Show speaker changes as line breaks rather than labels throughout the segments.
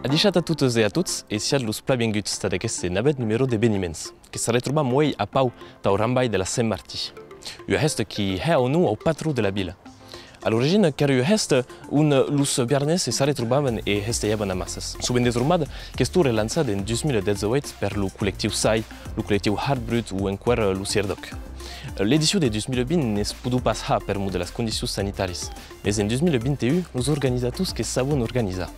Adichata a totes e a tots e siat los pla benguts da d'aqueste navet numero d'eveniments, que se retroba muei a Pau tau Rambai de la Saint-Martí. Ua heste qui è o nu au patru de la vila. A l'origine, car ua heste un los viernes se retrobaven e hesteiaven a massas. Suben desurmada, qu'estur è lansat en 2018 per lo collectiu SAI, lo collectiu Hardbrut ou enquer lo Sierdoc. L'edició de 2020 n'es pudu pas ha per mo de las condicions sanitaris, mais en 2021 los organizators que savon organizar.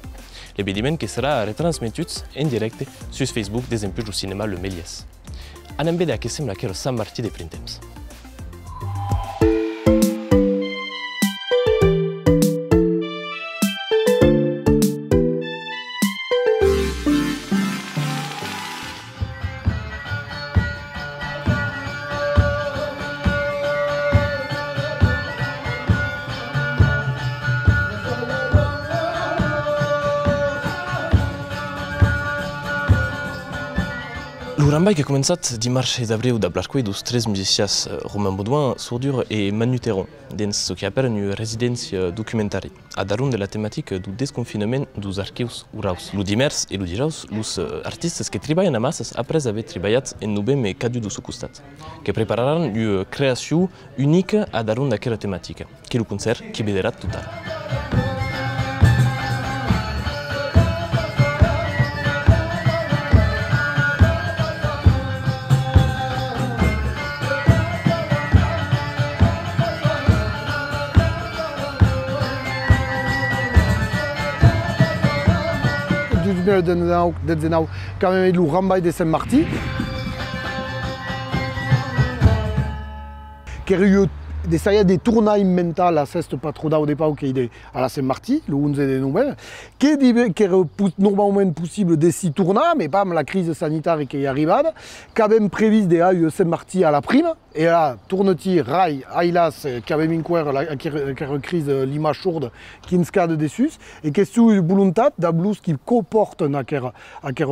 L'eveniment que serà retransmetut en directe sus Facebook des empuls au cinema Le Méliès. Anem vedea que sembla que era Sant Martí de printemps. Le Rambai que a començat dimarts d'abril da Blasquei dos tres musicians Romain Baudouin, Sourdur et Manu Terron, dins ce qui appelle une résidence documentari, a darun de la thématique du desconfinement dos archius uraus. Lo dimers e lo dijaus, los artistes que treballan a massas après haver treballat en novem e cadu do seu costat, que prepararan una creació única a darun d'aquella tematica, que è lo concert que vederà total.
Quand même le Rambai de Saint-Martí, qui a eu des tournailles mentales à cette patronat au départ qui est à la Saint-Martí, le 11 de novembre, qui est normalement possible des 6 tournages, mais pas la crise sanitaire qui est arrivée, qui a même prévu de Saint-Martí à la prime, et là, tourne-t-il, Rai, Ailas, qui a même une crise l'image sourde, qui nous cadre dessus, et qui est sous la volonté d'Ablous qui comporte une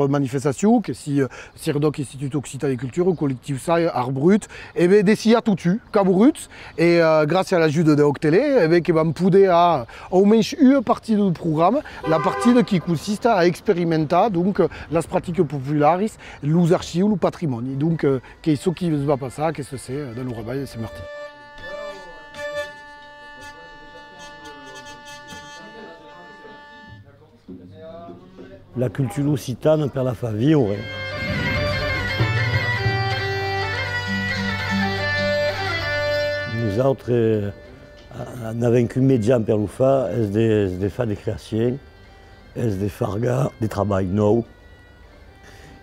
manifestation, que si Sierdoc Institut Occitan de Culture, collectif SAI, Hardbrut, et bien des à tout tu, Cabrut, et grâce à l'aide de Octélé, qui va me pouder à au moins une partie du programme, la partie qui consiste à expérimenter donc les pratiques populaires, les archives, le patrimoine. Donc, qu'est-ce qui va passer, qu'est-ce que c'est dans le Rambai de Saint-Martí.
La culture occitane per la fa vivre. Nosaltres n'avem qu'un mitjà per lo fa, és de fer de creació, és de fer de treball nou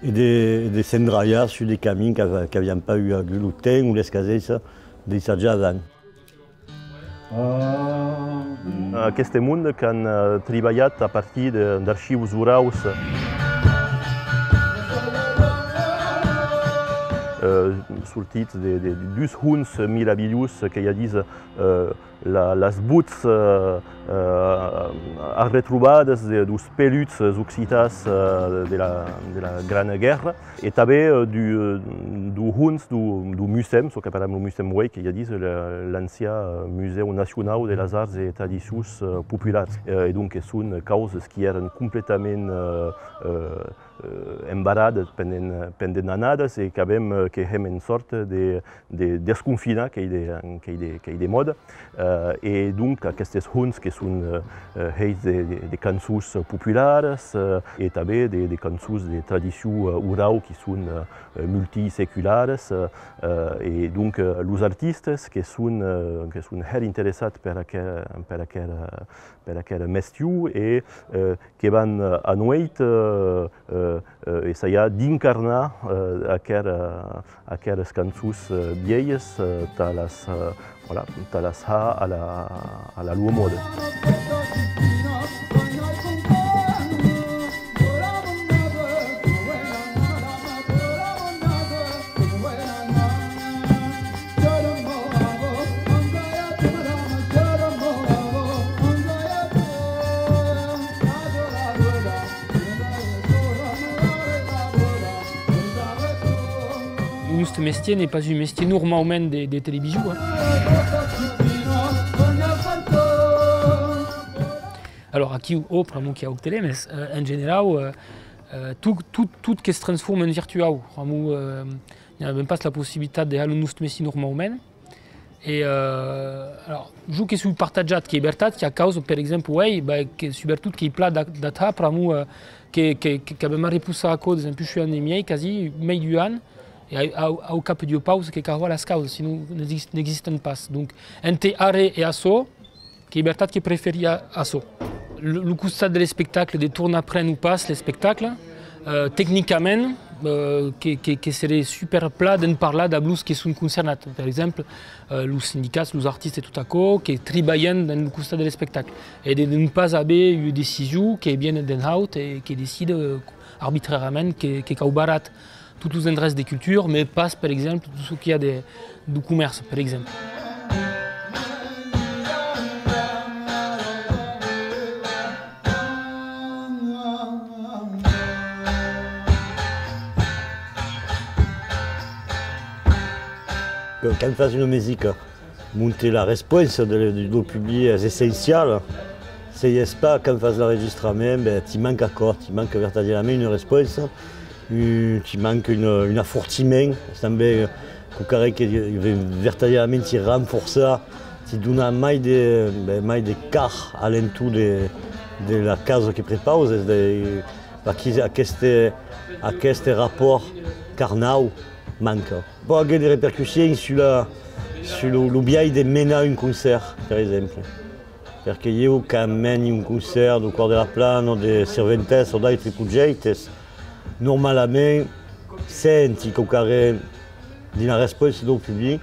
et de s'endrallar sur des camins qui n'avaient pas eu le temps ou les cases d'assatjar avant.
Aquest món que han treballat a partir d'arxius uraus sortits de dos hunds meravillosos que ja dins les bots retrobades dos peluts occitans de la Gran Guerra i també du hunds du museu, que parlem del Museu Way, que ja dins l'ancien Museu Nacional de les Arts i Tradicions Populars. I donc són causes que eren completament embarades pendent anades i que hem en sort de desconfinar que hi de moda. I donc aquestes hunds que són de cançons populars i també de cançons de tradició oral que són multiseculars i donc els artistes que són interessats per aquest mestiu i que van anuit essayer d'incarnar aquestes cançons vieilles te les ha a la lua moda.
Ce métier n'est pas un métier normalement des télévisions. alors aqui o para qui a o tele, mas en general tout qui se transforme en virtual. Il n'y a même pas la possibilité de aller nous messi normalement. Et alors, je que suis partagé qui est liberté qui a cause par exemple que surtout qui plat data para que abbiamo ripoussato a code esempio je suis miei quasi meio an et au cap de pause que carva las causes sinon n'existent pas. Donc entre arrêt et assaut qui liberté qui préférait assaut. Le constat des spectacles des tournes après ou pas les spectacles techniquement que serait super plat de parler de blues qui sont concernés. Par exemple, les syndicats, les artistes et tout à coup, qui travaillent dans le constat des spectacles. Et de ne pas avoir une décision qui vient d'un haut et qui décide arbitrairement qui barat tous les endroits des cultures, mais pas par exemple tout ce qu'il y a du commerce, par exemple.
Quand on fait une musique, monter la réponse du public est essentiel. Si il n'y a pas, quand on fait l'enregistrement, il manque encore, il manque véritablement une réponse, il manque un affortiment. C'est que véritablement il renforce, il donne mai de quart à l'entour de la case qui prépare, à ce rapport carnal. Manque. Pour avoir des répercussions sur le biais de mener un concert, par exemple. Parce que quand mène un concert au corps de la plane, ou de serventes, ou d'autres projets, normalement, c'est une réponse du public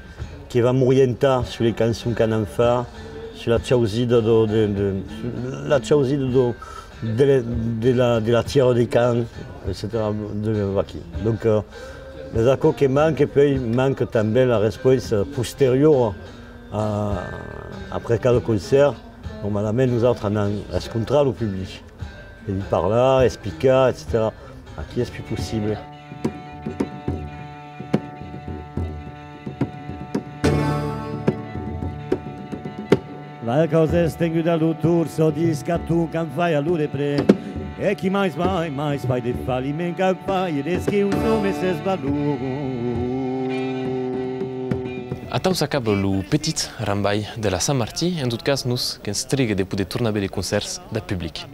qui va m'orienter sur les chansons qu'on en fait, sur la chaosie de la tière des camps, etc. Donc, les accords qui manquent, et puis il manque aussi la réponse postérieure après cada concert. Normalement, nous autres, on a rencontré le public. Il parle, explique, etc. Aquí est plus possible.
La cosa è stenguta l'uturso di scattu che fai a lure pre e chi mai fai di fallimento che fai ed eschi un nome se sbalu.
Atau s'acaba le petit rambai de la Saint-Martí, en tout cas nous, qui strigue de poder tornar a ver les concerts de public.